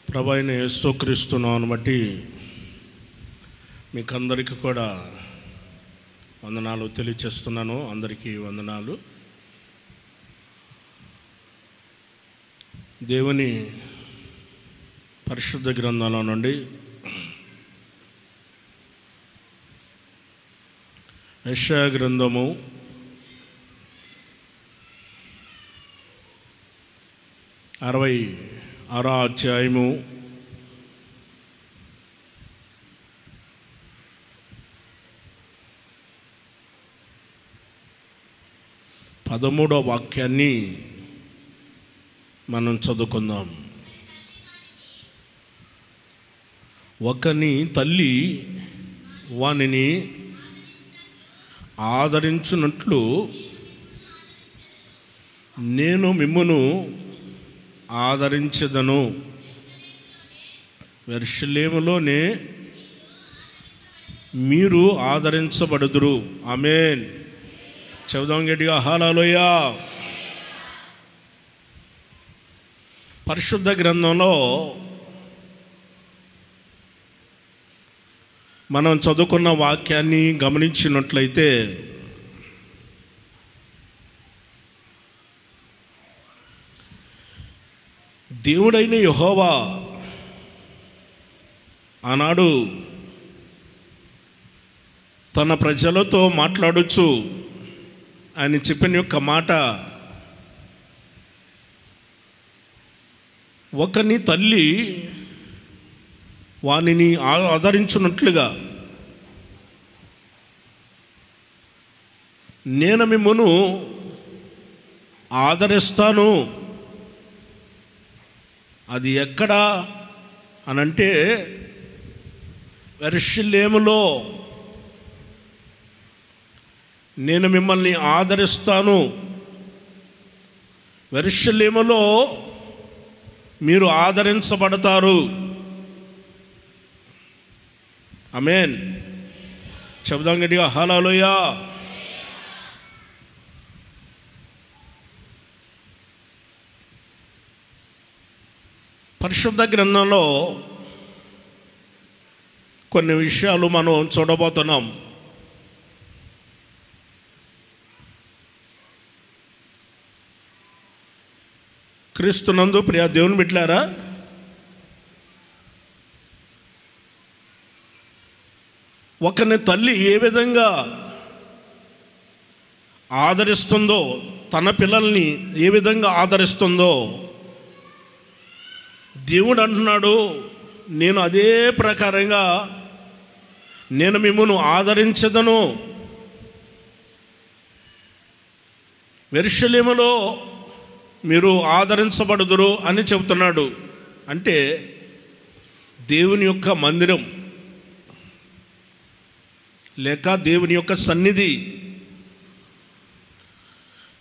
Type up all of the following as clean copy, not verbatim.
ప్రభువైన యేసుక్రీస్తు నామమును బట్టి మీకందరికీ కూడా వందనాలు తెలియచేస్తున్నాను. అందరికీ వందనాలు. దేవుని పరిశుద్ధ గ్రంథంలో నుండి యెషయా గ్రంథము 66వ అధ్యాయము 13వ వాక్యాన్ని మనం చదువుకుందాం. ఒకని తల్లి వానిని ఆదరించున్నట్లు నేను మిమ్మును ఆదరించెదను. యెరూషలేములోనే మీరు ఆదరించబడుదురు. ఆమేన్. చెబుదాం గట్టిగా హల్లెలూయా. పరిశుద్ధ గ్రంథంలో మనం చదువుకున్న వాక్యాన్ని గమనించినట్లయితే దేవుడైన యెహోవా ఆనాడు తన ప్రజలతో మాట్లాడుచు ఆయన చెప్పిన యొక్క మాట, ఒకని తల్లి వానిని ఆదరించున్నట్లుగా నేను మిమ్మును ఆదరిస్తాను. అది ఎక్కడా అనంటే యెరూషలేములో నేను మిమ్మల్ని ఆదరిస్తాను. యెరూషలేములో మీరు ఆదరించబడతారు. ఆమేన్. చెబుదాం గట్టిగా హల్లెలూయా. పరిశుద్ధ గ్రంథంలో కొన్ని విషయాలు మనం చూడబోతున్నాం. క్రీస్తునందు ప్రియ దేవుని బిడ్డలారా, ఒకని తల్లి ఏ విధంగా ఆదరిస్తుందో, తన పిల్లల్ని ఏ విధంగా ఆదరిస్తుందో దేవుడు అంటున్నాడు, నేను అదే ప్రకారంగా నేను మిమ్మును ఆదరించదను. యెరూషలేములో మీరు ఆదరించబడుదురు అని చెబుతున్నాడు. అంటే దేవుని యొక్క మందిరం లేక దేవుని యొక్క సన్నిధి,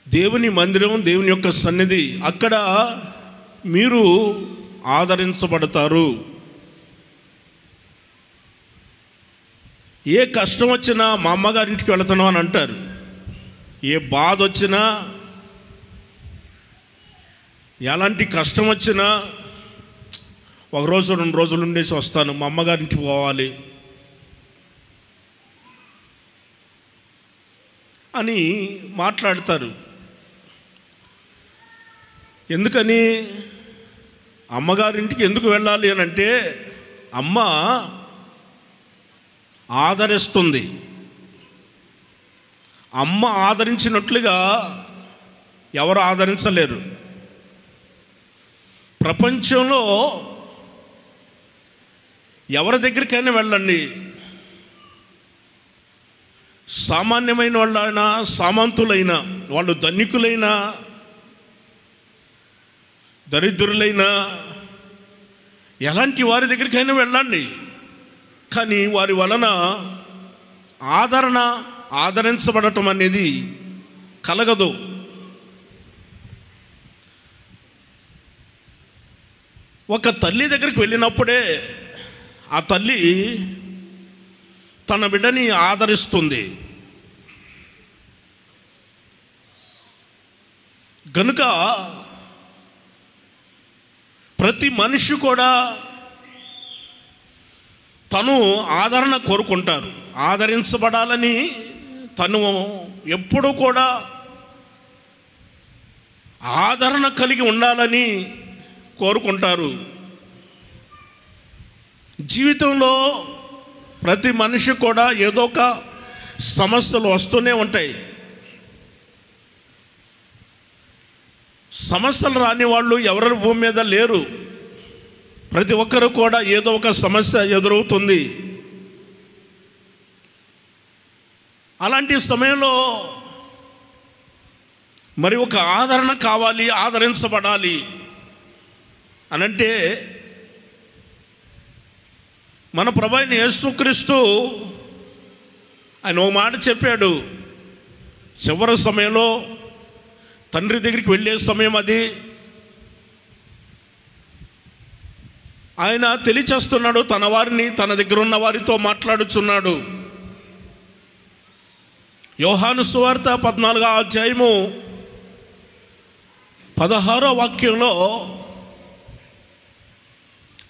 దేవుని మందిరం, దేవుని యొక్క సన్నిధి, అక్కడ మీరు ఆదరించబడతారు. ఏ కష్టం వచ్చినా మా అమ్మగారింటికి వెళుతున్నాం అని అంటారు. ఏ బాధ వచ్చినా, ఎలాంటి కష్టం వచ్చినా, ఒకరోజు 2 రోజులు ఉండేసి వస్తాను, మా అమ్మగారింటికి పోవాలి అని మాట్లాడతారు. ఎందుకని అమ్మగారింటికి ఎందుకు వెళ్ళాలి అని అంటే, అమ్మ ఆదరిస్తుంది. అమ్మ ఆదరించినట్లుగా ఎవరు ఆదరించలేరు. ప్రపంచంలో ఎవరి దగ్గరికైనా వెళ్ళండి, సామాన్యమైన వాళ్ళైనా సామంతులైనా, వాళ్ళు ధనికులైనా దరిద్రులైనా, ఎలాంటి వారి దగ్గరికైనా వెళ్ళండి, కానీ వారి వలన ఆదరించబడటం అనేది కలగదు. ఒక తల్లి దగ్గరికి వెళ్ళినప్పుడే ఆ తల్లి తన బిడ్డని ఆదరిస్తుంది. కనుక ప్రతి మనిషి కూడా తను ఆదరణ కోరుకుంటారు. ఆదరించబడాలని తను ఎప్పుడూ కూడా ఆదరణ కలిగి ఉండాలని కోరుకుంటారు. జీవితంలో ప్రతి మనిషి కూడా ఏదో ఒక సమస్యలు వస్తూనే ఉంటాయి. సమస్యలు రాని వాళ్ళు ఎవరి భూమి మీద లేరు. ప్రతి ఒక్కరు కూడా ఏదో ఒక సమస్య ఎదురవుతుంది. అలాంటి సమయంలో మరి ఒక ఆదరణ కావాలి, ఆదరించబడాలి అనంటే మన ప్రభువైన యేసుక్రీస్తు ఆయన ఓ మాట చెప్పాడు. చివరి సమయంలో తండ్రి దగ్గరికి వెళ్ళే సమయం అది. ఆయన తెలియచేస్తున్నాడు, తన వారిని తన దగ్గర ఉన్న వారితో మాట్లాడుచున్నాడు. యోహాను సువార్త 14వ అధ్యాయము 16వ వాక్యంలో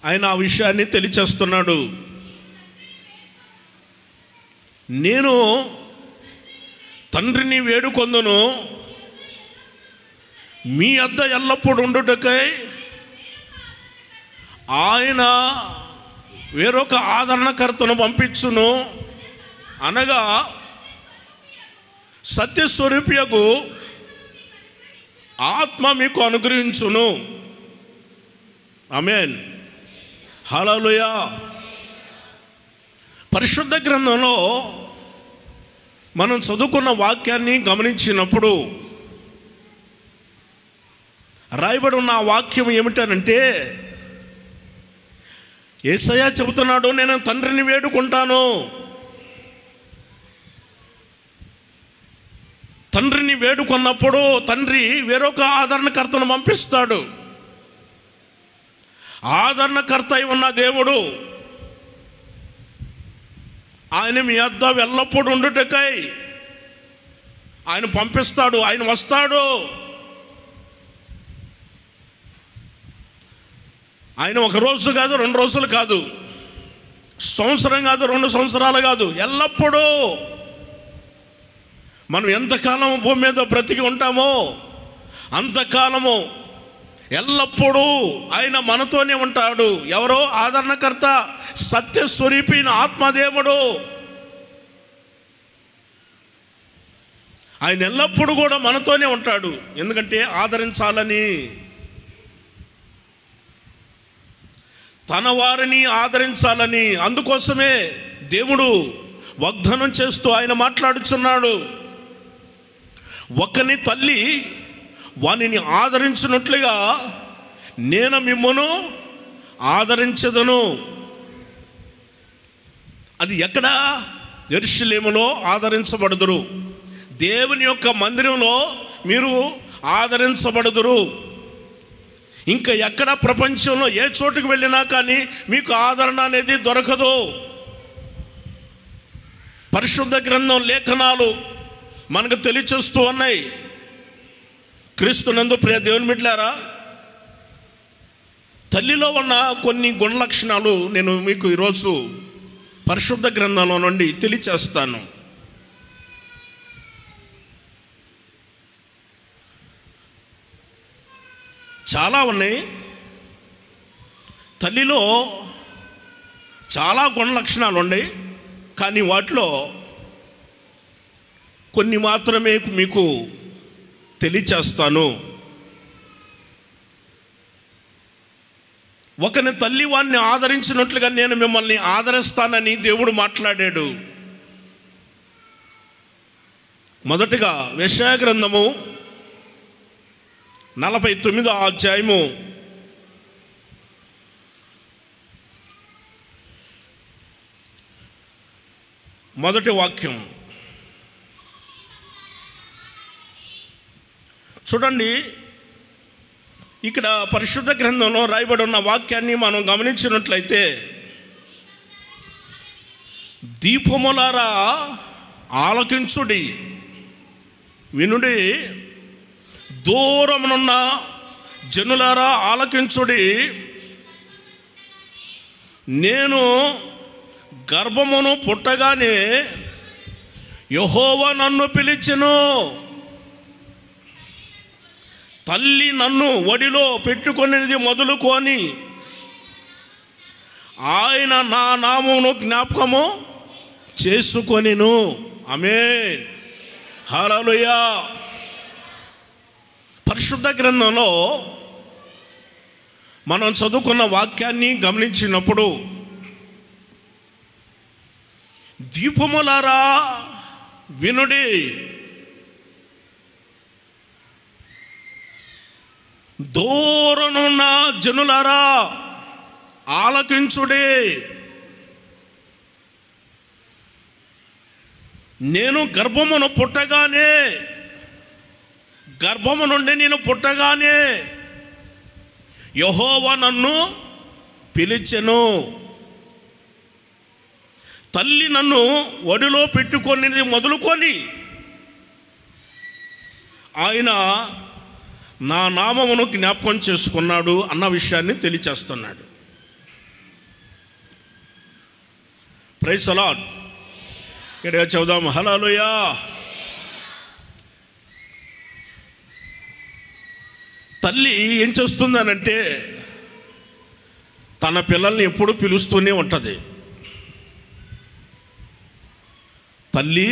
ఆయన ఆ విషయాన్ని తెలియచేస్తున్నాడు. నేను తండ్రిని వేడుకొందును, మీ వద్ద ఎల్లప్పుడూ ఉండుటకై ఆయన వేరొక ఆదరణకర్తను పంపించును, అనగా సత్యస్వరూపియగు ఆత్మ మీకు అనుగ్రహించును. ఆమేన్, హల్లెలూయా. పరిశుద్ధ గ్రంథంలో మనం చదువుకున్న వాక్యాన్ని గమనించినప్పుడు రాయబడి ఉన్న ఆ వాక్యం ఏమిటనంటే, యేసయ్య చెబుతున్నాడు, నేను తండ్రిని వేడుకుంటాను. తండ్రిని వేడుకున్నప్పుడు తండ్రి వేరొక ఆదరణకర్తను పంపిస్తాడు. ఆదరణకర్త అయి ఉన్న దేవుడు ఆయన మీ వద్ద ఎల్లప్పుడూ ఉండుటకై ఆయన పంపిస్తాడు. ఆయన వస్తాడు. ఆయన ఒక రోజు కాదు, 2 రోజులు కాదు, సంవత్సరం కాదు, 2 సంవత్సరాలు కాదు, ఎల్లప్పుడూ మనం ఎంతకాలం భూమి మీద బ్రతికి ఉంటామో అంతకాలము ఎల్లప్పుడూ ఆయన మనతోనే ఉంటాడు. ఎవరో ఆదరణకర్త, సత్యస్వరూపి ఆత్మదేవుడు. ఆయన ఎల్లప్పుడూ కూడా మనతోనే ఉంటాడు. ఎందుకంటే ఆదరించాలని, తన వారిని ఆదరించాలని. అందుకోసమే దేవుడు వాగ్దానం చేస్తూ ఆయన మాట్లాడుచున్నాడు. ఒకని తల్లి వానిని ఆదరించినట్లుగా నేను మిమ్మును ఆదరించదను. అది ఎక్కడ? యెరూషలేములో ఆదరించబడుదురు. దేవుని యొక్క మందిరంలో మీరు ఆదరించబడుదురు. ఇంకా ఎక్కడ ప్రపంచంలో ఏ చోటుకు వెళ్ళినా కానీ మీకు ఆదరణ అనేది దొరకదు. పరిశుద్ధ గ్రంథం లేఖనాలు మనకు తెలియచేస్తూ ఉన్నాయి. క్రీస్తునందు ప్రియ దేవుని బిడ్డలారా, తల్లిలో ఉన్న కొన్ని గుణ లక్షణాలు నేను మీకు ఈరోజు పరిశుద్ధ గ్రంథంలో నుండి తెలియచేస్తాను. చాలా ఉన్నాయి. తల్లిలో చాలా గుణ లక్షణాలు ఉన్నాయి, కానీ వాటిలో కొన్ని మాత్రమే మీకు తెలియచేస్తాను. ఒకని తల్లి వాడిని ఆదరించినట్లుగా నేను మిమ్మల్ని ఆదరిస్తానని దేవుడు మాట్లాడాడు. మొదటిగా యెషయా గ్రంథము 49వ అధ్యాయము 1వ వాక్యం చూడండి. ఇక్కడ పరిశుద్ధ గ్రంథంలో రాయబడి ఉన్న వాక్యాన్ని మనం గమనించినట్లయితే, దీపములారా ఆలకించుడి, వినుడి, దూరమునున్న జనులారా ఆలకించుడి, నేను గర్భమును పుట్టగానే యెహోవా నన్ను పిలిచెను. తల్లి నన్ను ఒడిలో పెట్టుకొనిది మొదలుకొని ఆయన నా నామమును జ్ఞాపకము చేసుకొనెను. ఆమేన్, హల్లెలూయా. పరిశుద్ధ గ్రంథంలో మనం చదువుకున్న వాక్యాన్ని గమనించినప్పుడు, ద్వీపములారా వినుడి, దూరనున్న జనులారా ఆలకించుడి, నేను గర్భము నుండి నేను పుట్టగానే యెహోవా నన్ను పిలిచెను. తల్లి నన్ను ఒడిలో పెట్టుకొనిది మొదలుకొని ఆయన నా నామమును జ్ఞాపకం చేసుకున్నాడు అన్న విషయాన్ని తెలియచేస్తున్నాడు. Praise the lord. ఇక్కడ చదువుదాం, హల్లెలూయా. తల్లి ఏం చేస్తుందనంటే తన పిల్లల్ని ఎప్పుడు పిలుస్తూనే ఉంటుంది. తల్లి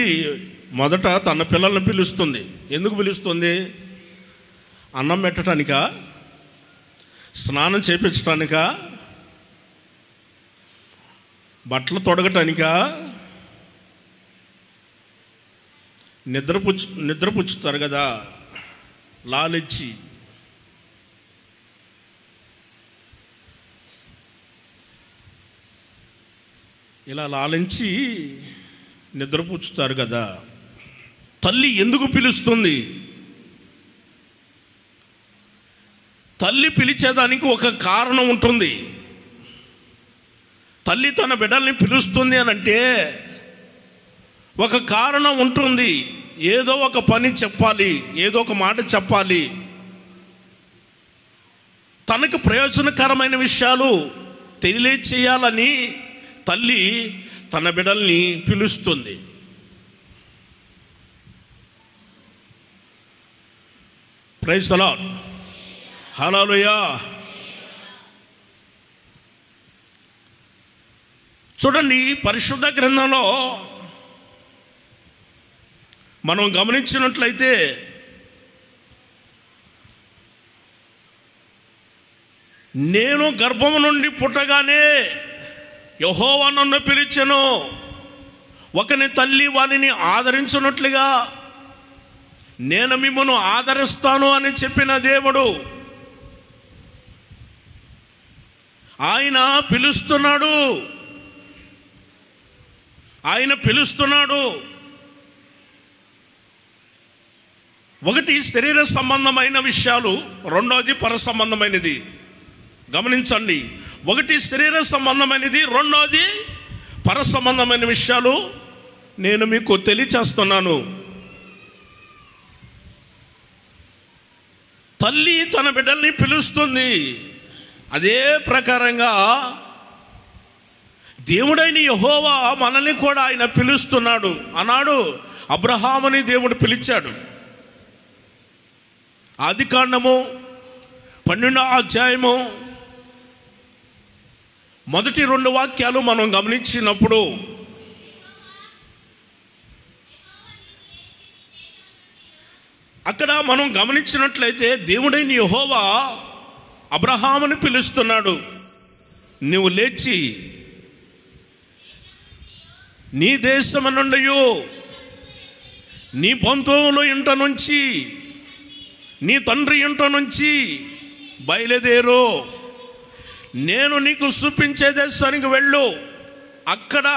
మొదట తన పిల్లల్ని పిలుస్తుంది. ఎందుకు పిలుస్తుంది? అన్నం పెట్టడానికా, స్నానం చేయించడానికా, బట్టలు తొడగటానికా? నిద్రపుచ్చుతారు కదా లాలిచ్చి. ఇలా లాలించి నిద్రపుచ్చుతారు కదా. తల్లి ఎందుకు పిలుస్తుంది? తల్లి పిలిచేదానికి ఒక కారణం ఉంటుంది. తల్లి తన బిడ్డల్ని పిలుస్తుంది అని అంటే ఒక కారణం ఉంటుంది. ఏదో ఒక పని చెప్పాలి, ఏదో ఒక మాట చెప్పాలి, తనకు ప్రయోజనకరమైన విషయాలు తెలియచేయాలని తల్లి తన బిడ్డల్ని పిలుస్తుంది. ప్రైజ్ ది లార్డ్, హల్లెలూయా. చూడండి, పరిశుద్ధ గ్రంథంలో మనం గమనించినట్లయితే నేను గర్భము నుండి పుట్టగానే యెహోవా నన్ను పిలిచెను. ఒకని తల్లి వానిని ఆదరించినట్లుగా నేను మిమ్మను ఆదరిస్తాను అని చెప్పిన దేవుడు ఆయన పిలుస్తున్నాడు. ఆయన పిలుస్తున్నాడు. ఒకటి శరీర సంబంధమైన విషయాలు, రెండోది పర సంబంధమైనది. గమనించండి, ఒకటి శరీర సంబంధమైనది, రెండోది పర సంబంధమైన విషయాలు నేను మీకు తెలియచేస్తున్నాను. తల్లి తన బిడ్డల్ని పిలుస్తుంది. అదే ప్రకారంగా దేవుడైన యెహోవా మనల్ని కూడా ఆయన పిలుస్తున్నాడు. అన్నాడు అబ్రహాముని దేవుడు పిలిచాడు. ఆదికాండము 12వ అధ్యాయము మొదటి 2 వాక్యాలు మనం గమనించినప్పుడు అక్కడ మనం గమనించినట్లయితే దేవుడైన యెహోవా అబ్రహాముని పిలుస్తున్నాడు. నువ్వు లేచి నీ దేశము నుండి, నీ బంధువుల ఇంట నుంచి, నీ తండ్రి ఇంట నుంచి బయలుదేరు, నేను నీకు చూపించే దేశానికి వెళ్ళు, అక్కడ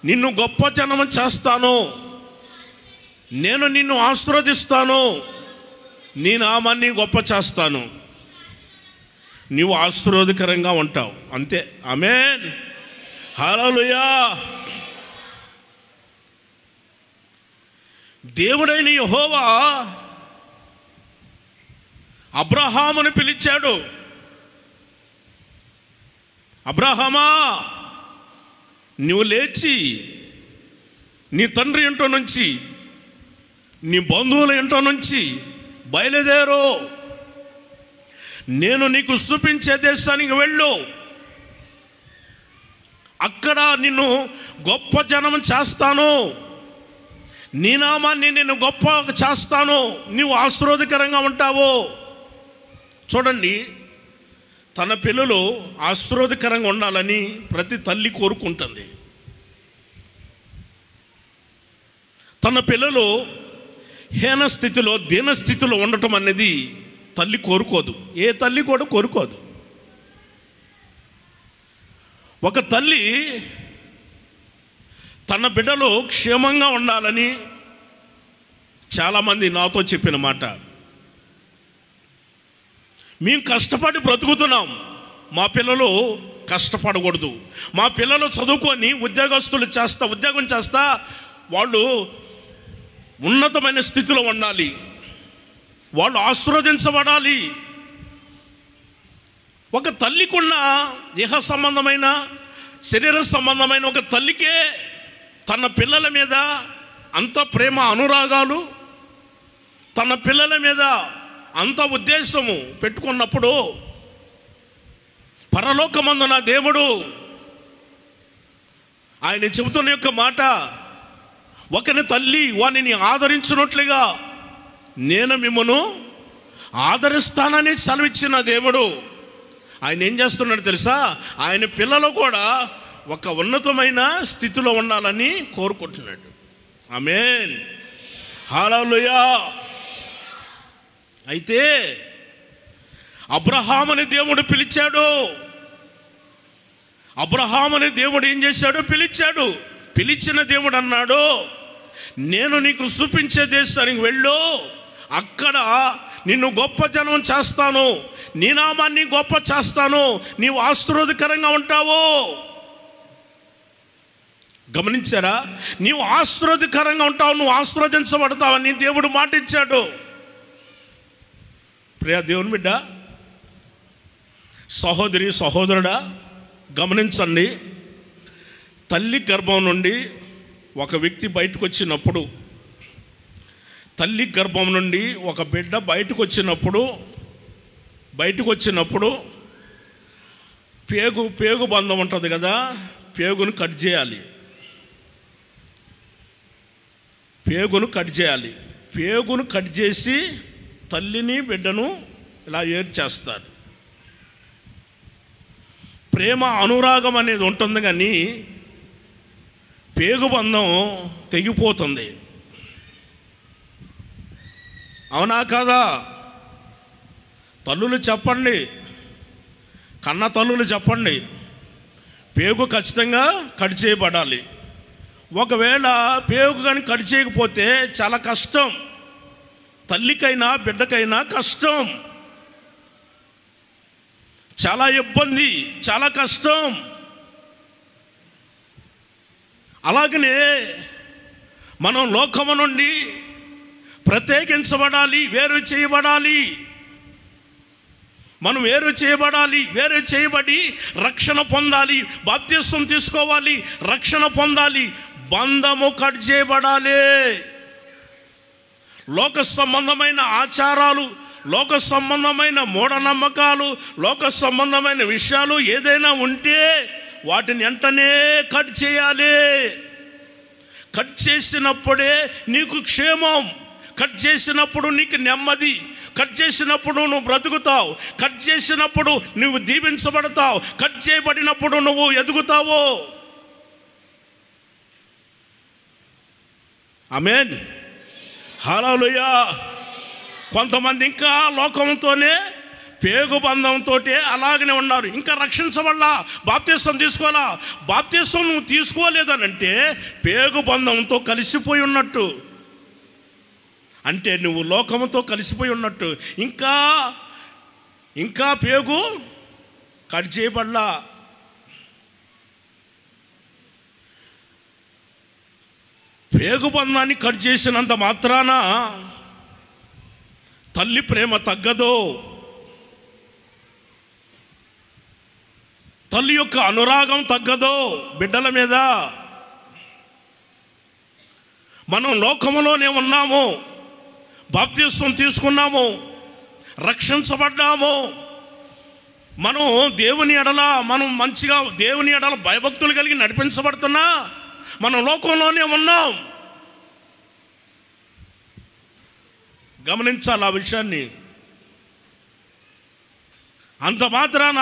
నిన్ను గొప్ప జనము చేస్తాను, నేను నిన్ను ఆశీర్వదిస్తాను, నీ నామాన్ని గొప్ప చేస్తాను, నీవు ఆశీర్వాదకరంగా ఉంటావు. అంతే. ఆమేన్, హల్లెలూయా. దేవుడైన యెహోవా అబ్రహాముని పిలిచాడు. అబ్రహామా, నువ్వు లేచి నీ తండ్రి ఇంట్లో నుంచి, నీ బంధువుల ఇంట్లో నుంచి బయలుదేరు, నేను నీకు చూపించే దేశానికి వెళ్ళు, అక్కడ నిన్ను గొప్ప జనం చేస్తాను, నీ నామాన్ని నేను గొప్ప చేస్తాను, నీవు ఆశీర్వాదకరంగా ఉంటావు. చూడండి, తన పిల్లలు ఆశీర్వాదకరంగా ఉండాలని ప్రతి తల్లి కోరుకుంటుంది. తన పిల్లలు హీన స్థితిలో, దీన స్థితిలో ఉండటం అనేది తల్లి కోరుకోదు. ఏ తల్లి కూడా కోరుకోదు. ఒక తల్లి తన బిడ్డలు క్షేమంగా ఉండాలని చాలామంది నాతో చెప్పిన మాట. మేము కష్టపడి బ్రతుకుతున్నాం, మా పిల్లలు కష్టపడకూడదు, మా పిల్లలు చదువుకొని ఉద్యోగం చేస్తా వాళ్ళు ఉన్నతమైన స్థితిలో ఉండాలి, వాళ్ళు ఆశీర్వదించబడాలి. ఒక తల్లికున్న ఇహ సంబంధమైన, శరీర సంబంధమైన ఒక తల్లికే తన పిల్లల మీద అంత ప్రేమ అనురాగాలు, తన పిల్లల మీద అంత ఉద్దేశము పెట్టుకున్నప్పుడు, పరలోకమందున దేవుడు ఆయన చెబుతున్న యొక్క మాట, ఒకని తల్లి వానిని ఆదరించినట్లుగా నేను మిమ్మను ఆదరిస్తానని సెలవిచ్చిన దేవుడు ఆయన ఏం చేస్తున్నాడు తెలుసా? ఆయన పిల్లలు కూడా ఒక ఉన్నతమైన స్థితిలో ఉండాలని కోరుకుంటున్నాడు. ఆమేన్, హల్లెలూయా. అయితే అబ్రహాముని దేవుడు పిలిచాడు. అబ్రహాముని దేవుడు ఏం చేశాడు? పిలిచాడు. పిలిచిన దేవుడు అన్నాడు, నేను నీకు చూపించే దేశానికి వెళ్ళు, అక్కడ నిన్ను గొప్ప జనం చేస్తాను, నీ నామాన్ని గొప్ప చేస్తాను, నీవు ఆశీర్వాదకరంగా ఉంటావు. గమనించారా? నీవు ఆశీర్వాదకరంగా ఉంటావు, నువ్వు ఆశీర్వదించబడతావని దేవుడు మాట ఇచ్చాడు. ప్రియ దేవుని బిడ్డ, సహోదరి సహోదరుడా, గమనించండి. తల్లి గర్భం నుండి ఒక వ్యక్తి బయటకు వచ్చినప్పుడు, తల్లి గర్భం నుండి ఒక బిడ్డ బయటకు వచ్చినప్పుడు పేగు బంధం ఉంటుంది కదా, పేగును కట్ చేయాలి. పేగును కట్ చేసి తల్లిని బిడ్డను ఇలా ఏర్చేస్తారు. ప్రేమ అనురాగం అనేది ఉంటుంది, కానీ పేగుబంధం తెగిపోతుంది. అవునా కాదా? తల్లులు చెప్పండి, కన్న తల్లులు చెప్పండి, పేగు ఖచ్చితంగా కట్ చేయబడాలి. ఒకవేళ పేగు కానీ కట్ చేయకపోతే చాలా కష్టం, తల్లికైనా బిడ్డకైనా కష్టం, చాలా ఇబ్బంది, చాలా కష్టం. అలాగనే మనం లోకము నుండి ప్రత్యేకించబడాలి, వేరు చేయబడాలి. మనం వేరు చేయబడి రక్షణ పొందాలి, బాప్తిస్మం తీసుకోవాలి, రక్షణ పొందాలి, బంధము కట్ చేయబడాలి. లోక సంబంధమైన ఆచారాలు, లోక సంబంధమైన మూఢనమ్మకాలు, లోక సంబంధమైన విషయాలు ఏదైనా ఉంటే వాటిని వెంటనే కట్ చేయాలి. కట్ చేసినప్పుడే నీకు క్షేమం, కట్ చేసినప్పుడు నీకు నెమ్మది, కట్ చేసినప్పుడు నువ్వు బ్రతుకుతావు, కట్ చేసినప్పుడు నువ్వు దీవించబడతావు, కట్ చేయబడినప్పుడు నువ్వు ఎదుగుతావు. ఆమేన్, హల్లెలూయా. కొంతమంది ఇంకా లోకంతోనే, పేగు బంధంతో అలాగనే ఉన్నారు, ఇంకా రక్షించబడలా, బాప్తిస్మం తీసుకోవాలా. బాప్తిస్మం నువ్వు తీసుకోలేదనంటే పేగు బంధంతో కలిసిపోయి ఉన్నట్టు, అంటే నువ్వు లోకంతో కలిసిపోయి ఉన్నట్టు. ఇంకా పేగు కట్ చేయబడలా. పేగు బంధాన్ని కట్ చేసినంత మాత్రాన తల్లి ప్రేమ తగ్గదు. తల్లి యొక్క అనురాగం తగ్గదు బిడ్డల మీద. మనం లోకములోనే ఉన్నాము, బాప్తిస్మం తీసుకున్నాము, రక్షించబడ్డాము. మనం దేవుని ఎడల మనం మంచిగా దేవుని ఎడల భయభక్తులు కలిగి నడిపించబడుతున్నా మనం లోకంలోనే ఉన్నాం. గమనించాలి ఆ విషయాన్ని. అంత మాత్రాన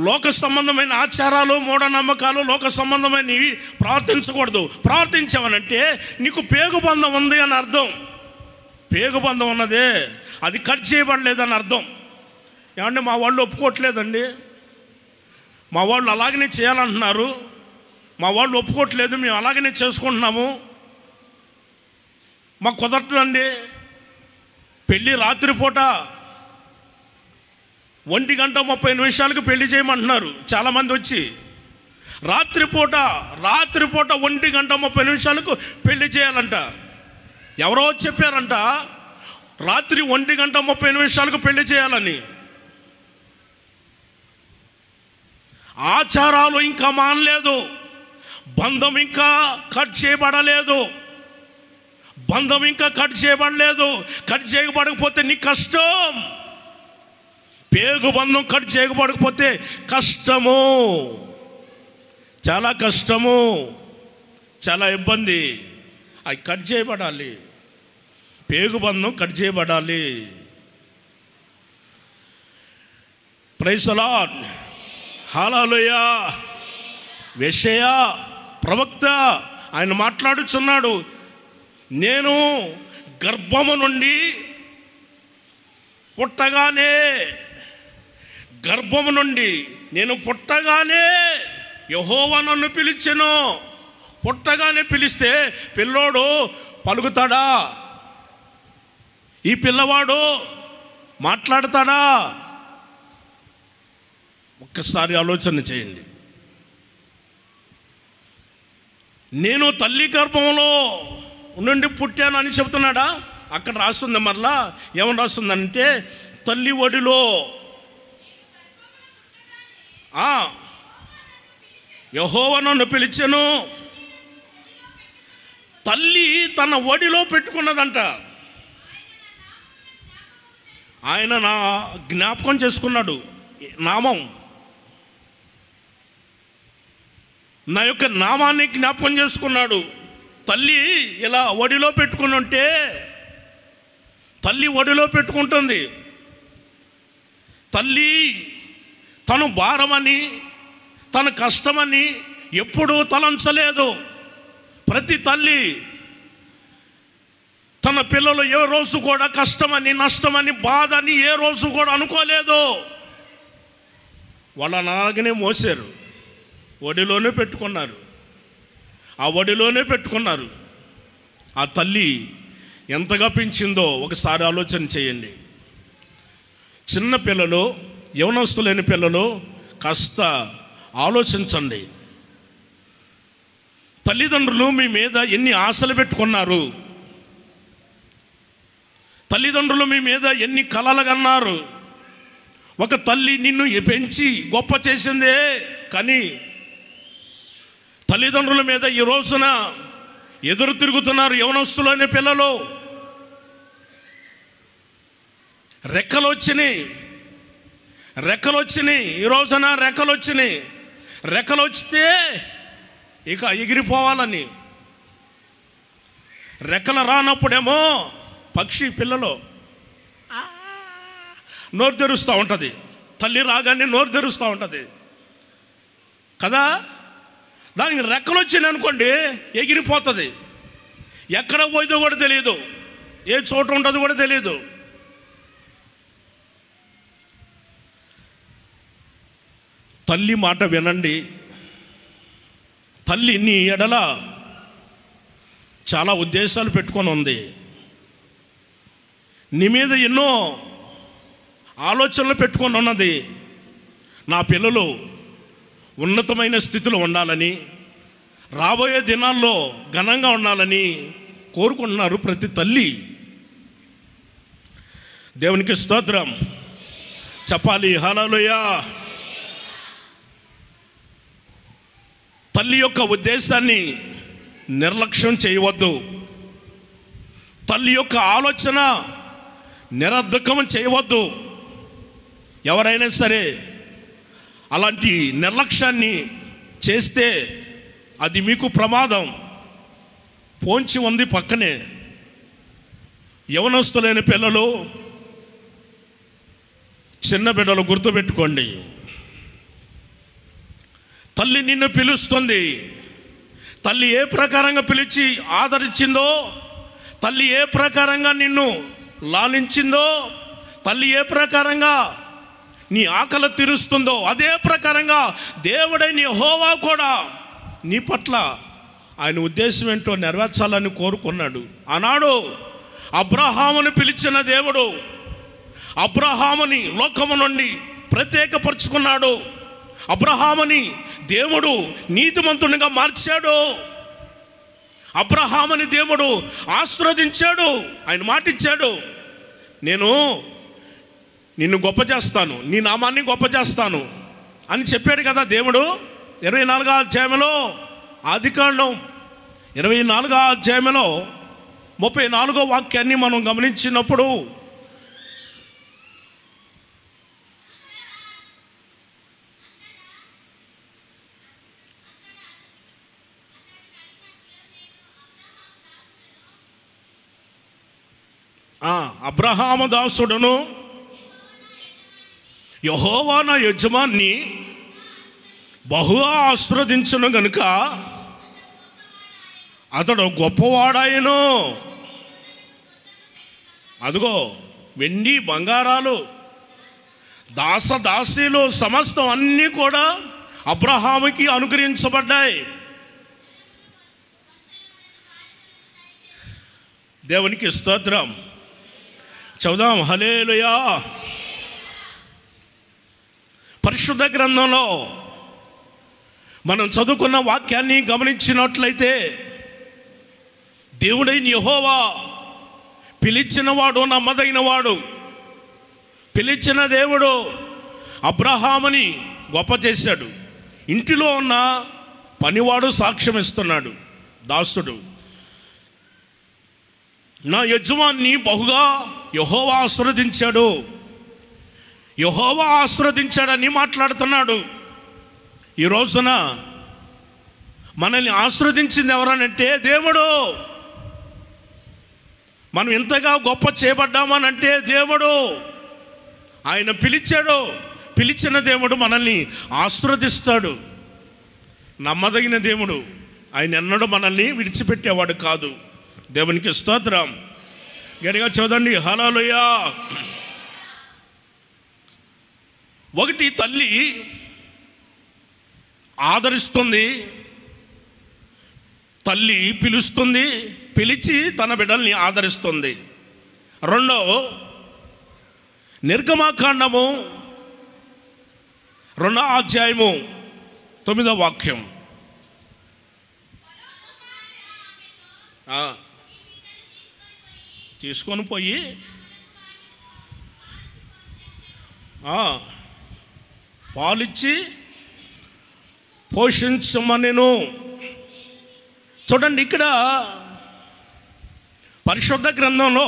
లోక సంబంధమైన ఆచారాలు, మూఢనమ్మకాలు, లోక సంబంధమైనవి ప్రవర్తించకూడదు. ప్రవర్తించామనంటే నీకు పేగుబంధం ఉంది అని అర్థం. పేగుబంధం ఉన్నదే, అది కట్ చేయబడలేదని అర్థం. ఏమంటే మా వాళ్ళు ఒప్పుకోవట్లేదండి, మా వాళ్ళు అలాగనే చేయాలంటున్నారు, మా వాళ్ళు ఒప్పుకోవట్లేదు, మేము అలాగనే చేసుకుంటున్నాము, మాకు కుదరట్లేదండి. పెళ్ళి రాత్రిపూట 1:30 పెళ్లి చేయమంటున్నారు చాలామంది వచ్చి. రాత్రిపూట 1:30 పెళ్లి చేయాలంట. ఎవరో చెప్పారంట రాత్రి 1:30 పెళ్లి చేయాలని. ఆచారాలు ఇంకా మానలేదు, బంధం ఇంకా కట్ చేయబడలేదు. బంధం ఇంకా కట్ చేయబడలేదు. కట్ చేయబడకపోతే నీ కష్టం. పేగు బంధం కట్ చేయబడకపోతే కష్టము, చాలా కష్టము, చాలా ఇబ్బంది. అవి కట్ చేయబడాలి. పేగు బంధం కట్ చేయబడాలి. Praise the lord. హల్లెలూయా. యెషయా ప్రవక్త ఆయన మాట్లాడుచున్నాడు, నేను గర్భము నుండి పుట్టగానే యెహోవా నన్ను పిలిచెను. పుట్టగానే పిలిస్తే పిల్లోడు పలుకుతాడా? ఈ పిల్లవాడు మాట్లాడతాడా? ఒక్కసారి ఆలోచన చేయండి. నేను తల్లి గర్భంలో నుండి పుట్టాను అని చెబుతున్నాడా? అక్కడ రాస్తుంది. మరలా ఏమని రాస్తుందంటే తల్లి ఒడిలో యెహోవా నన్ను పిలిచెను. తల్లి తన ఒడిలో పెట్టుకున్నదంట. ఆయన నా జ్ఞాపకం చేసుకున్నాడు, నామం, నా యొక్క నామాన్ని జ్ఞాపకం చేసుకున్నాడు. తల్లి ఇలా ఒడిలో పెట్టుకుని ఉంటే, తల్లి ఒడిలో పెట్టుకుంటుంది. తల్లి తను భారమని, తన కష్టమని ఎప్పుడూ తలంచలేదు. ప్రతి తల్లి తన పిల్లలు ఏ రోజు కూడా కష్టమని, నష్టమని, బాధని ఏ రోజు కూడా అనుకోలేదు. వాళ్ళని అలాగనే మోసారు, ఒడిలోనే పెట్టుకున్నారు, ఆ ఒడిలోనే పెట్టుకున్నారు. ఆ తల్లి ఎంతగా పెంచిందో ఒకసారి ఆలోచన చేయండి. చిన్న పిల్లలు, యవనస్తులైన పిల్లలు కాస్త ఆలోచించండి. తల్లిదండ్రులు మీ మీద ఎన్ని ఆశలు పెట్టుకున్నారు, తల్లిదండ్రులు మీ మీద ఎన్ని కలలు కన్నారు. ఒక తల్లి నిన్ను పెంచి గొప్ప చేసిందే, కానీ తల్లిదండ్రుల మీద ఈ రోజున ఎదురు తిరుగుతున్నారు యవనస్తులైన పిల్లలు. రెక్కలు వచ్చినాయి ఈ రోజున, రెక్కలు వచ్చితే ఇక ఎగిరిపోవాలని. రెక్కలు రానప్పుడేమో పక్షి పిల్లలు నోరు తెరుస్తూ ఉంటుంది, తల్లి రాగానే నోరు తెరుస్తూ ఉంటుంది కదా. దానికి రెక్కలు వచ్చినాయి అనుకోండి, ఎగిరిపోతుంది. ఎక్కడ పోయిందో కూడా తెలియదు, ఏ చోట ఉంటుందో కూడా తెలియదు. తల్లి మాట వినండి. తల్లి నీ ఎడల చాలా ఉద్దేశాలు పెట్టుకొని ఉంది. నీ మీద ఎన్నో ఆలోచనలు పెట్టుకొని ఉన్నది. నా పిల్లలు ఉన్నతమైన స్థితిలో ఉండాలని, రాబోయే దినాల్లో ఘనంగా ఉండాలని కోరుకుంటున్నారు ప్రతి తల్లి. దేవునికి స్తోత్రం చెప్పాలి. హల్లెలూయా. తల్లి యొక్క ఉద్దేశాన్ని నిర్లక్ష్యం చేయవద్దు. తల్లి యొక్క ఆలోచన నిరర్ధకం చేయవద్దు. ఎవరైనా సరే అలాంటి నిర్లక్ష్యాన్ని చేస్తే అది మీకు ప్రమాదం. పోంచి ఉంది పక్కనే. యవనస్తులైన పిల్లలు, చిన్న బిడ్డలు గుర్తుపెట్టుకోండి. తల్లి నిన్ను పిలుస్తుంది. తల్లి ఏ ప్రకారంగా పిలిచి ఆదరించిందో, తల్లి ఏ ప్రకారంగా నిన్ను లాలించిందో, తల్లి ఏ ప్రకారంగా నీ ఆకలి తీరుస్తుందో, అదే ప్రకారంగా దేవుడైన యెహోవా కూడా నీ పట్ల ఆయన ఉద్దేశం ఏంటో నెరవేర్చాలని కోరుకున్నాడు. ఆనాడు అబ్రహామును పిలిచిన దేవుడు అబ్రహాముని లోకము నుండి ప్రత్యేకపరుచుకున్నాడు. అబ్రహాముని దేవుడు నీతిమంతునిగా మార్చాడు. అబ్రహాముని దేవుడు ఆశీర్వదించాడు. ఆయన మాటిచ్చాడు, నేను నిన్ను గొప్ప చేస్తాను, నీ నామాన్ని గొప్ప చేస్తాను అని చెప్పాడు కదా దేవుడు. 24వ అధ్యాయంలో, ఆదికాండం 24వ అధ్యాయంలో 34వ వాక్యాన్ని మనం గమనించినప్పుడు, అబ్రహాము దాసుడును యెహోవా నా యజమాన్ని బహుగా ఆశీర్వదించును గనుక అతడు గొప్పవాడాయను. అదిగో వెండి బంగారాలు దాసదాసీలు సమస్తం అన్నీ కూడా అబ్రహాముకి అనుగ్రహించబడ్డాయి. దేవునికి స్తోత్రం చదుదాం. హల్లెలూయా. పరిశుద్ధ గ్రంథంలో మనం చదువుకున్న వాక్యాన్ని గమనించినట్లయితే, దేవుడైన యెహోవా పిలిచినవాడు, నమ్మదగినవాడు. పిలిచిన దేవుడు అబ్రహాముని గొప్ప చేశాడు. ఇంటిలో ఉన్న పనివాడు సాక్ష్యం ఇస్తున్నాడు. దాసుడు, నా యజమాన్ని బహుగా యెహోవా ఆశీర్వదించాడు, యెహోవా ఆశీర్వదించాడని మాట్లాడుతున్నాడు. ఈ రోజున మనల్ని ఆశీర్వదించింది ఎవరనంటే దేవుడు. మనం ఇంతగా గొప్ప చేయబడ్డామనంటే దేవుడు. ఆయన పిలిచాడు. పిలిచిన దేవుడు మనల్ని ఆశీర్వదిస్తాడు. నమ్మదగిన దేవుడు. ఆయన ఎన్నడూ మనల్ని విడిచిపెట్టేవాడు కాదు. దేవునికి స్తోత్రం. గట్టిగా చదవండి. హల్లెలూయా. ఒకటి, తల్లి ఆదరిస్తుంది. తల్లి పిలుస్తుంది, పిలిచి తన బిడ్డల్ని ఆదరిస్తుంది. రెండో, నిర్గమకాండము 2వ అధ్యాయము 9వ వాక్యం. తీసుకొని పోయి పాలిచ్చి పోషించమనెను. చూడండి, ఇక్కడ పరిశుద్ధ గ్రంథంలో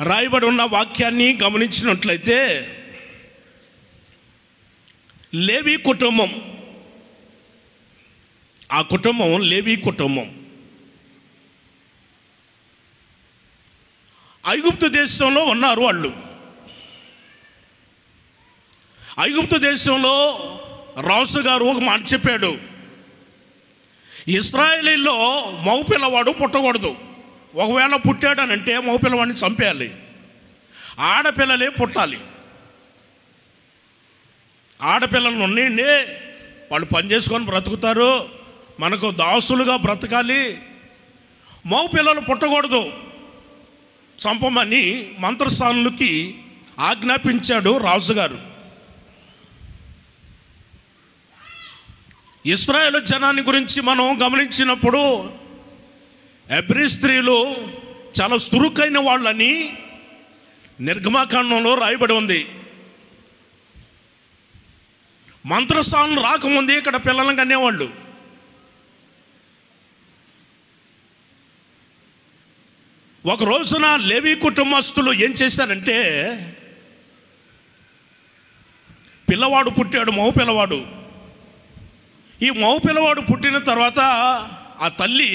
రాయబడి ఉన్న వాక్యాన్ని గమనించినట్లయితే, లేవి కుటుంబం, ఆ కుటుంబం లేవి కుటుంబం ఐగుప్తు దేశంలో ఉన్నారు. వాళ్ళు ఐగుప్తు దేశంలో రాజుగారు ఒక మాట చెప్పాడు, ఇశ్రాయేలీలో మగపిల్లవాడు పుట్టకూడదు. ఒకవేళ పుట్టాడనంటే మగపిల్లవాడిని చంపేయాలి, ఆడపిల్లలే పుట్టాలి. ఆడపిల్లలు ఉన్నాయండి, వాళ్ళు పని చేసుకొని బ్రతుకుతారు, మనకు దాసులుగా బ్రతకాలి. మగపిల్లలు పుట్టకూడదు, చంపమని మంత్రస్థానులకి ఆజ్ఞాపించాడు రాజుగారు. ఇశ్రాయేలు జనాన్ని గురించి మనం గమనించినప్పుడు, హెబ్రీ స్త్రీలు చాలా చురుకైన వాళ్ళని నిర్గమాకాండంలో రాయబడి ఉంది. మంత్రస్థానం రాకముందే ఇక్కడ పిల్లలను కనేవాళ్ళు. ఒక రోజున లేవి కుటుంబస్తులు ఏం చేశారంటే, పిల్లవాడు పుట్టాడు, మగ పిల్లవాడు. ఈ మగ పిల్లవాడు పుట్టిన తర్వాత ఆ తల్లి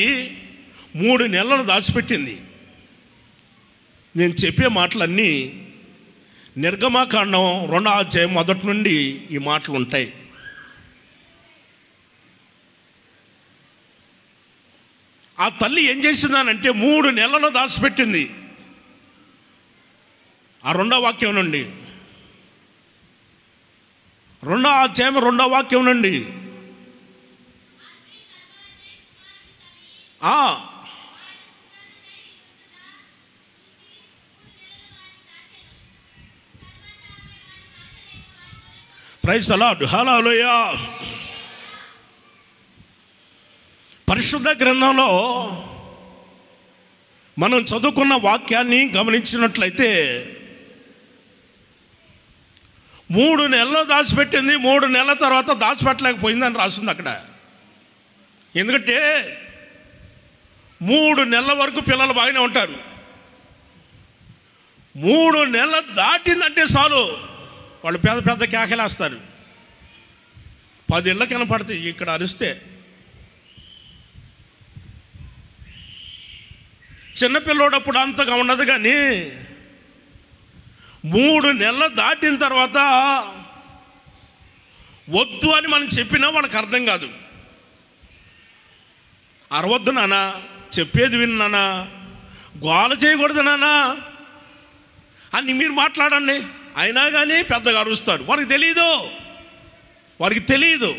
3 నెలలు దాచిపెట్టింది. నేను చెప్పే మాటలన్నీ నిర్గమాకాండం 2వ అధ్యాయం మొదటి నుండి ఈ మాటలు ఉంటాయి. ఆ తల్లి ఏం చేసిందానంటే 3 నెలలు దాచిపెట్టింది. ఆ 2వ వాక్యం నుండి, 2వ అధ్యాయం 2వ వాక్యం నుండి. ప్రైజ్ ది లార్డ్, హల్లెలూయా. పరిశుద్ధ గ్రంథంలో మనం చదువుకున్న వాక్యాన్ని గమనించినట్లయితే 3 నెలలు దాచిపెట్టింది, 3 నెలల తర్వాత దాచిపెట్టలేకపోయిందని రాస్తుంది అక్కడ. ఎందుకంటే 3 నెలల వరకు పిల్లలు బాగానే ఉంటారు. 3 నెలలు దాటిందంటే చాలు వాళ్ళు పెద్ద పెద్ద కేకలేస్తారు. 10 ఇళ్ళ కనపడతాయి ఇక్కడ అరిస్తే. చిన్నపిల్లోడప్పుడు అంతగా ఉండదు, కానీ 3 నెలలు దాటిన తర్వాత వద్దు అని మనం చెప్పినా వాళ్ళకి అర్థం కాదు. అరవద్దు నాన్న, చెప్పేది విన్నానా, గోల చేయకూడదు నాన్న అని మీరు మాట్లాడండి, అయినా కానీ పెద్దగా అరుస్తారు. వారికి తెలియదు,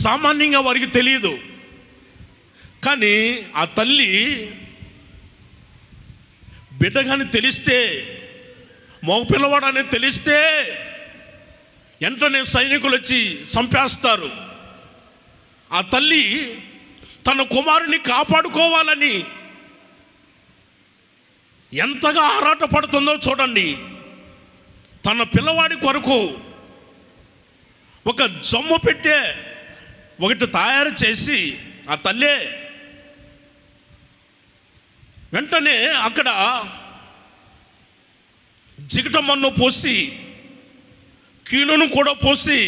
సామాన్యంగా వారికి తెలియదు. కానీ ఆ తల్లి బిడ్డ కానీ తెలిస్తే, మగ పిల్లవాడు అనేది తెలిస్తే వెంటనే సైనికులు వచ్చి చంపేస్తారు. ఆ తల్లి తన కుమారుని కాపాడుకోవాలని ఎంతగా ఆరాటపడుతుందో చూడండి. తన పిల్లవాడి కొరకు ఒక జమ్ము పెట్టే ఒకటి తయారు చేసి ఆ తల్లే వెంటనే అక్కడ జిగటమన్ను పోసి, కీలును కూడా పోసి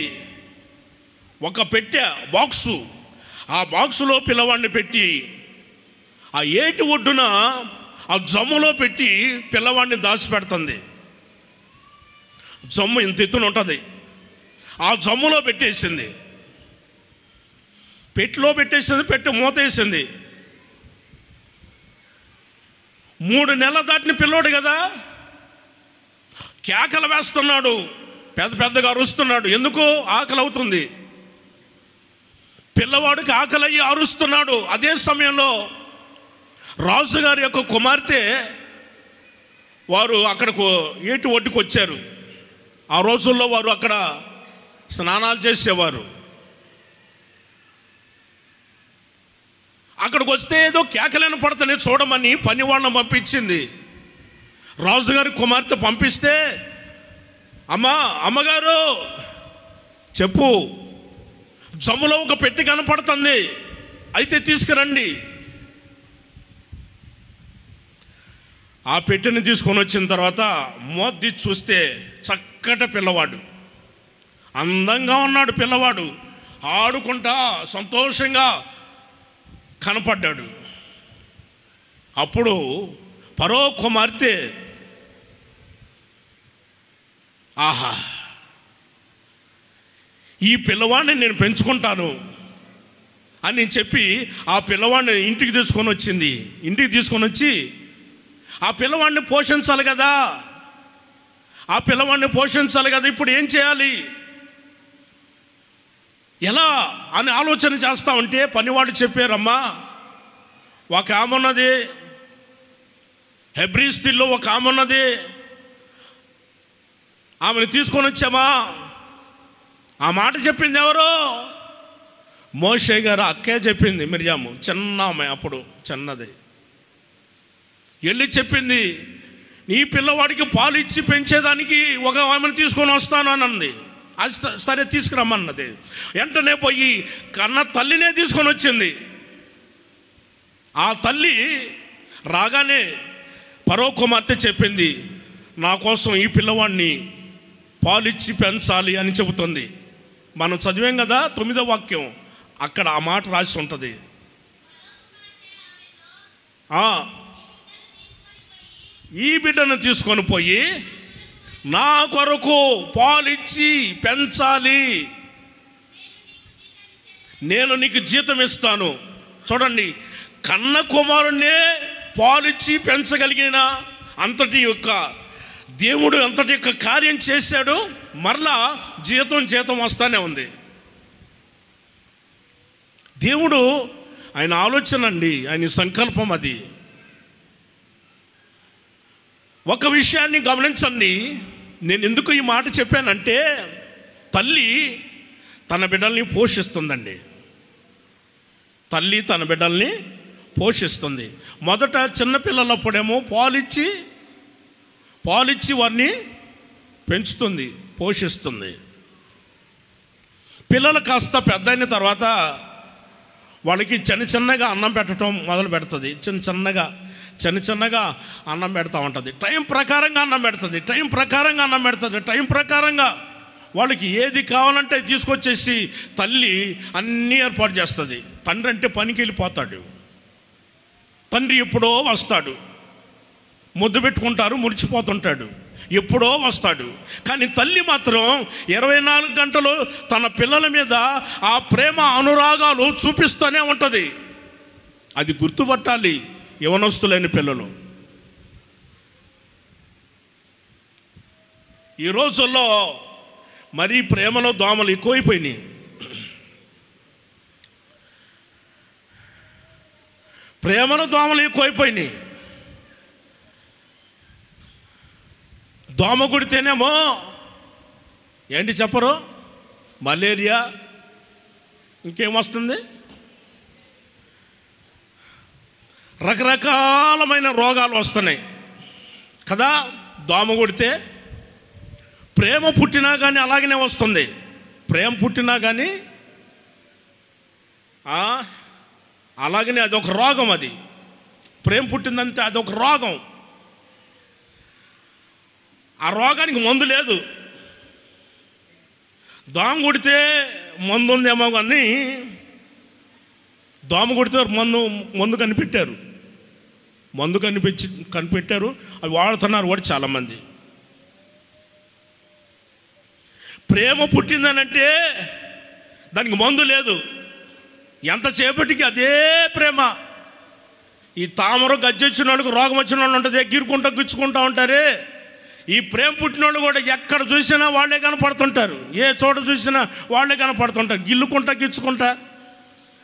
ఒక పెట్టె బాక్సు, ఆ బాక్సులో పిల్లవాడిని పెట్టి ఆ ఏటి ఒడ్డున ఆ జమ్ములో పెట్టి పిల్లవాడిని దాచిపెడుతుంది. జమ్ము ఇంత ఎత్తున ఉంటుంది. ఆ జమ్ములో పెట్టేసింది, పెట్టెలో పెట్టేసింది, పెట్టె మూతేసింది. 3 నెలలు దాటిన పిల్లోడు కదా, కేకలు వేస్తున్నాడు, పెద్దగా అరుస్తున్నాడు. ఎందుకు? ఆకలి అవుతుంది. పిల్లవాడికి ఆకలి అయ్యి అరుస్తున్నాడు. అదే సమయంలో రాజుగారి యొక్క కుమార్తె వారు అక్కడకు ఏటి ఒడ్డుకు వచ్చారు. ఆ రోజుల్లో వారు అక్కడ స్నానాలు చేసేవారు. అక్కడికి వస్తే ఏదో కేకలేని పడతనే చూడమని పని వాళ్ళని పంపించింది. రాజుగారి కుమార్తె పంపిస్తే, అమ్మగారు చెప్పు, జమ్ములో ఒక పెట్టి కనపడుతుంది, అయితే తీసుకురండి. ఆ పెట్టెని తీసుకొని వచ్చిన తర్వాత మోద్ది చూస్తే చక్కటి పిల్లవాడు, అందంగా ఉన్నాడు పిల్లవాడు, ఆడుకుంటా సంతోషంగా కనపడ్డాడు. అప్పుడు ఫరో కుమార్తె, ఆహా, ఈ పిల్లవాడిని నేను పెంచుకుంటాను అని చెప్పి ఆ పిల్లవాడిని ఇంటికి తీసుకొని వచ్చింది. ఇంటికి తీసుకొని వచ్చి ఆ పిల్లవాడిని పోషించాలి కదా, ఇప్పుడు ఏం చేయాలి, ఎలా అని ఆలోచన చేస్తా ఉంటే పనివాడు చెప్పారమ్మా, ఒక ఆమె ఉన్నది, హెబ్రీ స్త్రీలో ఒక ఆమె ఉన్నది, ఆమెను తీసుకొని వచ్చామా. ఆ మాట చెప్పింది ఎవరు? మోషే గారు అక్కే చెప్పింది, మిర్యాము చిన్న ఆమె, అప్పుడు చిన్నది. వెళ్ళి చెప్పింది, నీ పిల్లవాడికి పాలు ఇచ్చి పెంచేదానికి ఒక ఆమెను తీసుకొని వస్తాను అని అంది. అది సరే తీసుకురమ్మన్నది. వెంటనే పోయి కన్న తల్లినే తీసుకొని వచ్చింది. ఆ తల్లి రాగానే ఫరో కుమార్తె చెప్పింది, నా కోసం ఈ పిల్లవాడిని పాలిచ్చి పెంచాలి అని చెబుతుంది. మనం చదివాం కదా 9వ వాక్యం, అక్కడ ఆ మాట రాసి ఉంటుంది. ఈ బిడ్డను తీసుకొని పోయి నా కొరకు పాలిచ్చి పెంచాలి, నేను నీకు జీతం ఇస్తాను. చూడండి, కన్న కుమారుణ్ణే పాలిచ్చి పెంచగలిగిన అంతటి యొక్క దేవుడు అంతటి యొక్క కార్యం చేశాడు. మరలా జీతం వస్తానే ఉంది. దేవుడు ఆయన ఆలోచన అండి, ఆయన సంకల్పం అది. ఒక విషయాన్ని గమనించండి. నేను ఎందుకు ఈ మాట చెప్పానంటే, తల్లి తన బిడ్డల్ని పోషిస్తుందండి. తల్లి తన బిడ్డల్ని పోషిస్తుంది. మొదట చిన్నపిల్లలప్పుడేమో పాలిచ్చి వారిని పెంచుతుంది, పోషిస్తుంది. పిల్లలు కాస్త పెద్ద అయిన తర్వాత వాళ్ళకి చిన్నగా అన్నం పెట్టడం మొదలు పెడుతుంది. చిన్నగా అన్నం పెడతా ఉంటుంది. టైం ప్రకారంగా అన్నం పెడుతుంది. వాళ్ళకి ఏది కావాలంటే తీసుకొచ్చేసి తల్లి అన్నీ ఏర్పాటు చేస్తుంది. తండ్రి అంటే పనికి వెళ్ళిపోతాడు. తండ్రి ఎప్పుడో వస్తాడు, ముద్దు పెట్టుకుంటారు, మురిచిపోతుంటాడు, ఎప్పుడో వస్తాడు. కానీ తల్లి మాత్రం 24 గంటలు తన పిల్లల మీద ఆ ప్రేమ అనురాగాలు చూపిస్తూనే ఉంటుంది. అది గుర్తుపట్టాలి యవనస్తులైన పిల్లలు. ఈ రోజుల్లో మరీ ప్రేమలో దోమలు ఎక్కువైపోయినాయి. దోమ కుడితేనేమో ఏంటి చెప్పరు, మలేరియా, ఇంకేమొస్తుంది, రకరకాలమైన రోగాలు వస్తున్నాయి కదా. దోమ కుడితే ప్రేమ పుట్టినా కానీ అలాగనే వస్తుంది. ప్రేమ పుట్టినా కానీ అలాగనే అదొక రోగం. అది ప్రేమ పుట్టిందంటే అదొక రోగం. ఆ రోగానికి మందు లేదు. దోమ కుడితే మందు ఉందేమో కానీ దోమ కుడితే మందు కనిపెట్టారు. అవి వాడుతున్నారు కూడా చాలామంది. ప్రేమ పుట్టిందనంటే దానికి మందు లేదు. ఎంతసేపటికి అదే ప్రేమ. ఈ తామర గజ్జొచ్చిన వాళ్ళకి రోగం వచ్చిన వాళ్ళు ఉంటుంది, గుచ్చుకుంటూ ఉంటారే. ఈ ప్రేమ పుట్టిన వాళ్ళు కూడా ఎక్కడ చూసినా వాళ్ళే కనపడుతుంటారు. ఏ చోట చూసినా వాళ్ళే కనపడుతుంటారు. గిచ్చుకుంటా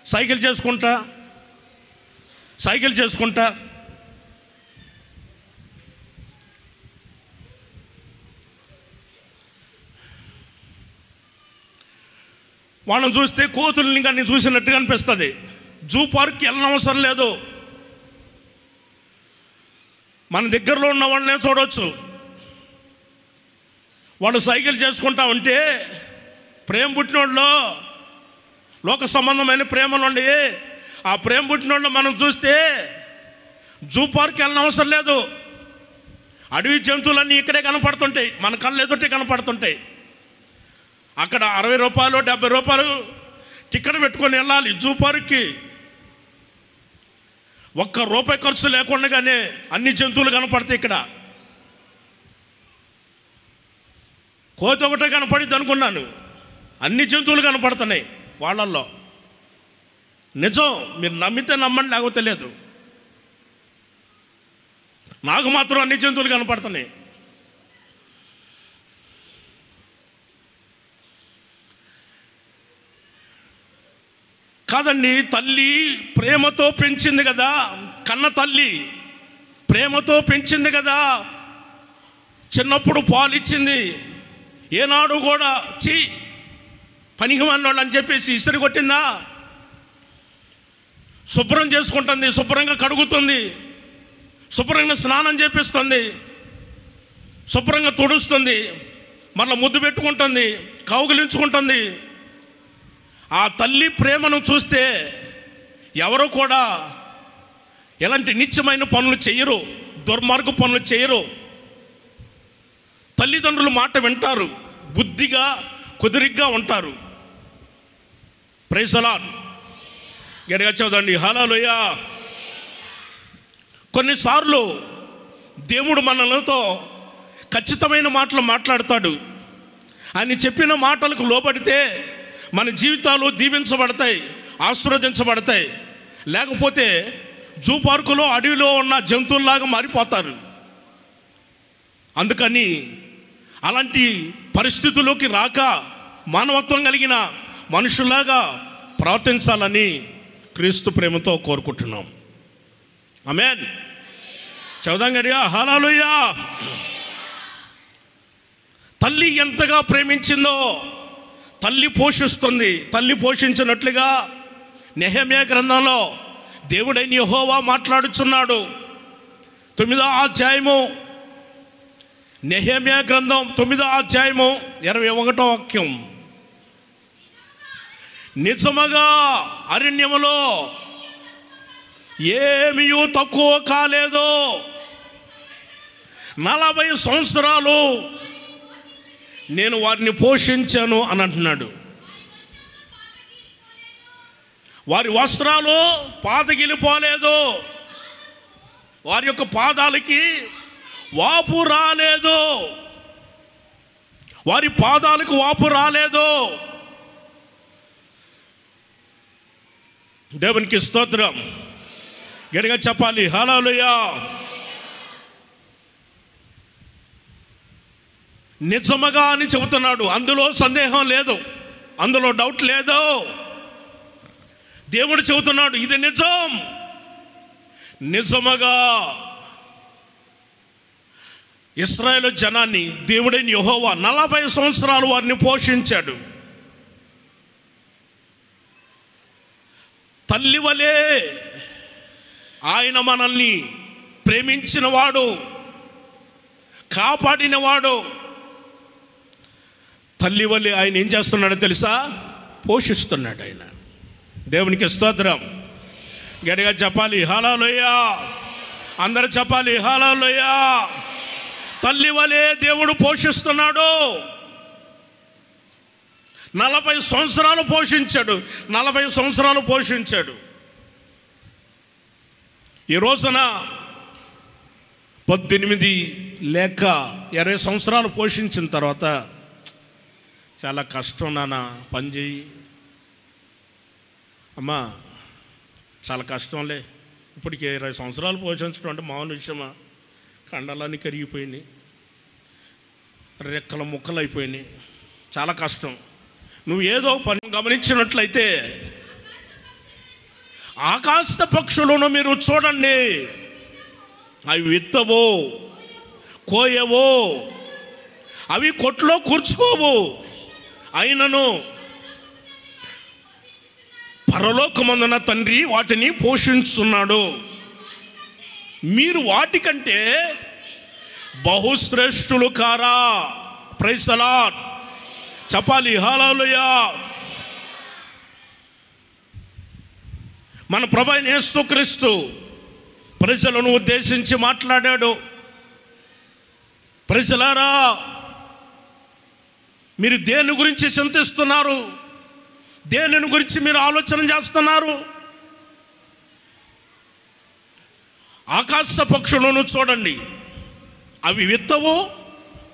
సైకిల్ చేసుకుంటా వాళ్ళని చూస్తే కోతుల్ని కానీ చూసినట్టుగా అనిపిస్తుంది. జూ పార్క్కి వెళ్ళనవసరం లేదు, మన దగ్గరలో ఉన్న వాళ్ళనే చూడవచ్చు. వాళ్ళు సైకిల్ చేసుకుంటా ఉంటే ప్రేమ పుట్టినోళ్ళు, లోక సంబంధమైన ప్రేమలు ఉండి ఆ ప్రేమ పుట్టినోళ్ళు మనం చూస్తే జూ పార్క్కి వెళ్ళనవసరం లేదు. అడవి జంతువులన్నీ ఇక్కడే కనపడుతుంటాయి, మన కళ్ళు ఎదుటే కనపడుతుంటాయి. అక్కడ 60 రూపాయలు 70 రూపాయలు టికెట్ పెట్టుకొని వెళ్ళాలి జూ పార్క్కి. ₹1 ఖర్చు లేకుండానే అన్ని జంతువులు కనపడతాయి. ఇక్కడ కోతి ఒకటే కనపడిద్ది అనుకున్నాను, అన్ని జంతువులు కనపడుతున్నాయి వాళ్ళల్లో. నిజం, మీరు నమ్మితే నమ్మండి, లేకపోతే లేదు. నాకు మాత్రం అన్ని జంతువులు కనపడుతున్నాయి. కాదండి, తల్లి ప్రేమతో పెంచింది కదా, కన్న తల్లి ప్రేమతో పెంచింది కదా. చిన్నప్పుడు పాలు ఇచ్చింది, ఏనాడు కూడా పనికి మాలినోళ్ళు అని చెప్పేసి ఇస్త్రీ కొట్టిందా? శుభ్రం చేసుకుంటుంది, శుభ్రంగా కడుగుతుంది, శుభ్రంగా స్నానం చేపిస్తుంది. శుభ్రంగా తుడుస్తుంది, మళ్ళీ ముద్దు పెట్టుకుంటుంది, కౌగిలించుకుంటుంది. ఆ తల్లి ప్రేమను చూస్తే ఎవరు కూడా ఎలాంటి నిత్యమైన పనులు చేయరు, దుర్మార్గ పనులు చేయరు. తల్లిదండ్రుల మాట వింటారు, బుద్ధిగా కుదిరిగ్గా ఉంటారు. Praise the lord. గట్టిగా చదవండి హల్లెలూయా. కొన్నిసార్లు దేవుడు మనలతో ఖచ్చితమైన మాటలు మాట్లాడతాడు. ఆయన చెప్పిన మాటలకు లోబడితే మన జీవితాలు దీవించబడతాయి, ఆశీర్వదించబడతాయి. లేకపోతే జూ పార్కులో అడవిలో ఉన్న జంతువుల్లాగా మారిపోతారు. అందుకని అలాంటి పరిస్థితుల్లోకి రాక మానవత్వం కలిగిన మనుషుల్లాగా ప్రవర్తించాలని క్రీస్తు ప్రేమతో కోరుకుంటున్నాం. ఆమేన్. చదువుదాం గట్టిగా హల్లెలూయా. తల్లి ఎంతగా ప్రేమించిందో తల్లి పోషిస్తుంది. తల్లి పోషించినట్లుగా నెహెమ్యా గ్రంథంలో దేవుడైన యెహోవా మాట్లాడుచున్నాడు. 9వ అధ్యాయము, నెహెమ్యా గ్రంథం 9వ అధ్యాయము 21వ వాక్యం. నిజముగా అరణ్యములో ఏమీ తక్కువ కాలేదు. 40 సంవత్సరాలు నేను వారిని పోషించాను అని అంటున్నాడు. వారి వస్త్రాలు పాతగిలిపోలేదు, వారి యొక్క పాదాలకి వాపు రాలేదు, వారి పాదాలకు వాపు రాలేదు. దేవునికి స్తోత్రం. గట్టిగా చెప్పాలి హల్లెలూయా. నిజముగా అని చెబుతున్నాడు, అందులో సందేహం లేదు, అందులో డౌట్ లేదు. దేవుడు చెబుతున్నాడు ఇది నిజం. నిజముగా ఇశ్రాయేలు జనాన్ని దేవుడైన యెహోవా 40 సంవత్సరాలు వారిని పోషించాడు. తల్లి వలె ఆయన మనల్ని ప్రేమించినవాడు, కాపాడినవాడు. తల్లి వలె ఆయన ఏం చేస్తున్నాడో తెలుసా? పోషిస్తున్నాడు ఆయన. దేవునికి స్తోత్రం. గట్టిగా చెప్పాలి హల్లెలూయా. అందరూ చెప్పాలి హల్లెలూయా. తల్లి వలె దేవుడు పోషిస్తున్నాడు. 40 సంవత్సరాలు పోషించాడు. 40 సంవత్సరాలు పోషించాడు. ఈ రోజున 18 లేక 20 సంవత్సరాలు పోషించిన తర్వాత చాలా కష్టం నాన్న, పని చేయి అమ్మా, చాలా కష్టంలే. ఇప్పటికి 20 సంవత్సరాలు పోషించడం అంటే మామూలు విషయమా? కండలన్నీ కరిగిపోయినాయి, రెక్కల ముక్కలు అయిపోయినాయి, చాలా కష్టం. నువ్వు ఏదో పని గమనించినట్లయితే ఆకాశ పక్షులను మీరు చూడండి, అవి విత్తవో, కోయవో, అవి కొట్లో కూర్చుకోవు, అయినను పరలోకమందున తండ్రి వాటిని పోషించున్నాడు. మీరు వాటికంటే బహుశ్రేష్ఠులు కారా? Praise the lord. చెప్పాలి హల్లెలూయా. మన ప్రభు అయిన యేసుక్రీస్తు ప్రజలను ఉద్దేశించి మాట్లాడాడు. ప్రజలారా, మీరు దేని గురించి చింతిస్తున్నారు? దేనిని గురించి మీరు ఆలోచన చేస్తున్నారు? ఆకాశ పక్షులను చూడండి, అవి విత్తవు,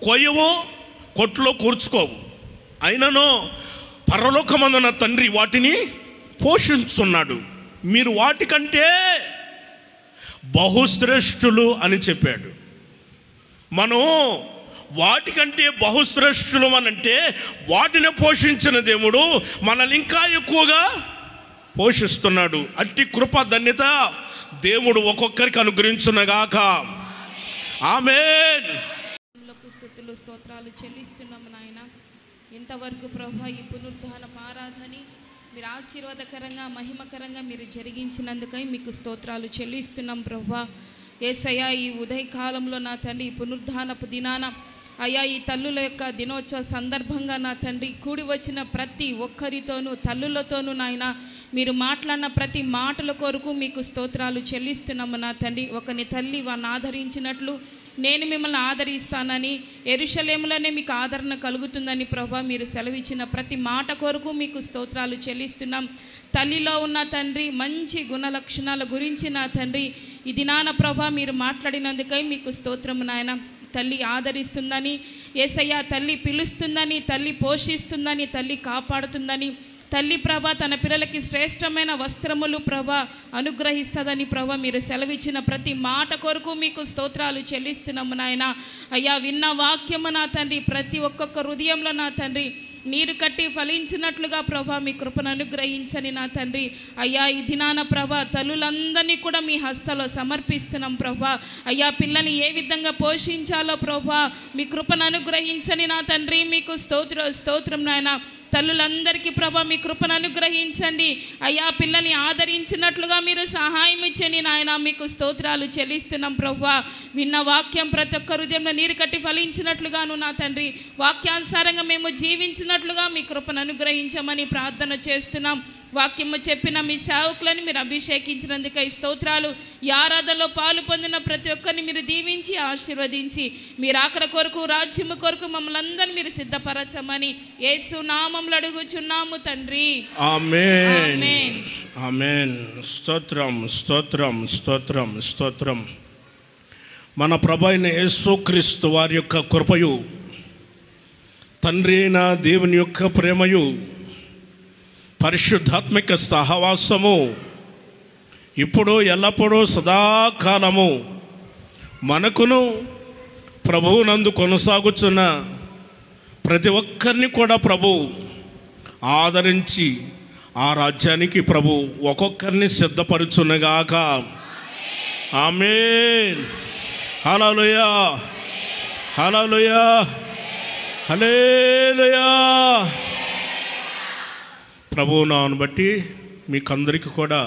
కొయ్యవు, కొట్లో కూర్చుకోవు, అయినను పరలోకమందున తండ్రి వాటిని పోషించున్నాడు. మీరు వాటికంటే బహుశ్రేష్ఠులు అని చెప్పాడు. మనం వాటికంటే బహుశ్రేష్ఠులు అనంటే వాటిని పోషించిన దేవుడు మనల్ని ఇంకా ఎక్కువగా పోషిస్తున్నాడు. అట్టి కృప ధన్యత దేవుడు ఒక్కొక్కరికి అనుగ్రహించునగాక. ఆమేన్. స్తుతులు స్తోత్రాలు చెల్లిస్తున్నాము నాయన. ఇంతవరకు ప్రభా ఈ పునరుద్ధాన ఆరాధని మీరు ఆశీర్వాదకరంగా మహిమకరంగా మీరు జరిగించినందుకై మీకు స్తోత్రాలు చెల్లిస్తున్నాం ప్రభా. యేసయ్యా ఈ ఉదయకాలంలో నా తండ్రి ఈ పునరుద్ధానపు దినాన అయ్యా ఈ తల్లుల యొక్క దినోత్సవ సందర్భంగా నా తండ్రి కూడి వచ్చిన ప్రతి ఒక్కరితోనూ తల్లులతోనూ నాయన మీరు మాట్లాడిన ప్రతి మాటల కొరకు మీకు స్తోత్రాలు చెల్లిస్తున్నాము నా తండ్రి. ఒకని తల్లి వారిని ఆదరించినట్లు నేను మిమ్మల్ని ఆదరిస్తానని, యెరూషలేములోనే మీకు ఆదరణ కలుగుతుందని ప్రభా మీరు సెలవిచ్చిన ప్రతి మాట కొరకు మీకు స్తోత్రాలు చెల్లిస్తున్నాం. తల్లిలో ఉన్న తండ్రి మంచి గుణ లక్షణాల గురించి నా తండ్రి ఈ దినాన ప్రభా మీరు మాట్లాడినందుకై మీకు స్తోత్రము నాయన. తల్లి ఆదరిస్తుందని, యేసయ్య తల్లి పిలుస్తుందని, తల్లి పోషిస్తుందని, తల్లి కాపాడుతుందని, తల్లి ప్రభ తన పిల్లలకి శ్రేష్టమైన వస్త్రములు ప్రభ అనుగ్రహిస్తుందని ప్రభ మీరు సెలవిచ్చిన ప్రతి మాట కొరకు మీకు స్తోత్రాలు చెల్లిస్తున్నాము నాయన. అయ్యా విన్న వాక్యము నా తండ్రి ప్రతి ఒక్కొక్క హృదయంలో నా తండ్రి నీరు కట్టి ఫలించినట్లుగా ప్రభా మీ కృపను అనుగ్రహించని నా తండ్రి. అయ్యా ఈ దినాన ప్రభా తల్లులందరినీ కూడా మీ హస్తాలో సమర్పిస్తున్నాం ప్రభా. అయ్యా పిల్లల్ని ఏ విధంగా పోషించాలో ప్రభా మీ కృపను అనుగ్రహించని నా తండ్రి మీకు స్తోత్రం నాయన. తల్లులందరికీ ప్రభా మీ కృపను అనుగ్రహించండి. అయ్యా పిల్లల్ని ఆదరించినట్లుగా మీరు సహాయం ఇచ్చని నాయన మీకు స్తోత్రాలు చెల్లిస్తున్నాం ప్రభా. విన్న వాక్యం ప్రతి ఒక్క హృదయంలో నీరు కట్టి ఫలించినట్లుగాను నా తండ్రి వాక్యానుసారంగా మేము జీవించినట్లుగా మీ కృపను అనుగ్రహించమని ప్రార్థన చేస్తున్నాం. వాక్యము చెప్పిన మీ సేవకులను మీరు అభిషేకించినందుకై స్తోత్రాలు. ఈ ఆరాధనలో పాలు పొందిన ప్రతి ఒక్కరిని మీరు దీవించి ఆశీర్వదించి మీరు అక్కడ కొరకు రాజ్యము కొరకు మమ్మల్ని అందరినీ మీరు సిద్ధపరచమని యేసు నామములో అడుగుచున్నాము తండ్రి. ఆమేన్ ఆమేన్. స్తోత్రం స్తోత్రం స్తోత్రం స్తోత్రం. మన ప్రభు అయిన యేసుక్రీస్తు వారి యొక్క కృపయు తండ్రి అయిన దేవుని యొక్క ప్రేమయు పరిశుద్ధాత్మిక సహవాసము ఇప్పుడు ఎల్లప్పుడూ సదాకాలము మనకును ప్రభువునందు కొనసాగుతున్న ప్రతి ఒక్కరిని కూడా ప్రభు ఆదరించి ఆ రాజ్యానికి ప్రభు ఒక్కొక్కరిని సిద్ధపరుచునగాక. ఆమేన్. హల్లెలూయా హల్లెలూయా హల్లెలూయా. ప్రభువు నామమును బట్టి మీకు అందరికీ కూడా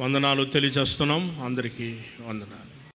వందనాలు తెలియజేస్తున్నాం. అందరికీ వందనాలు.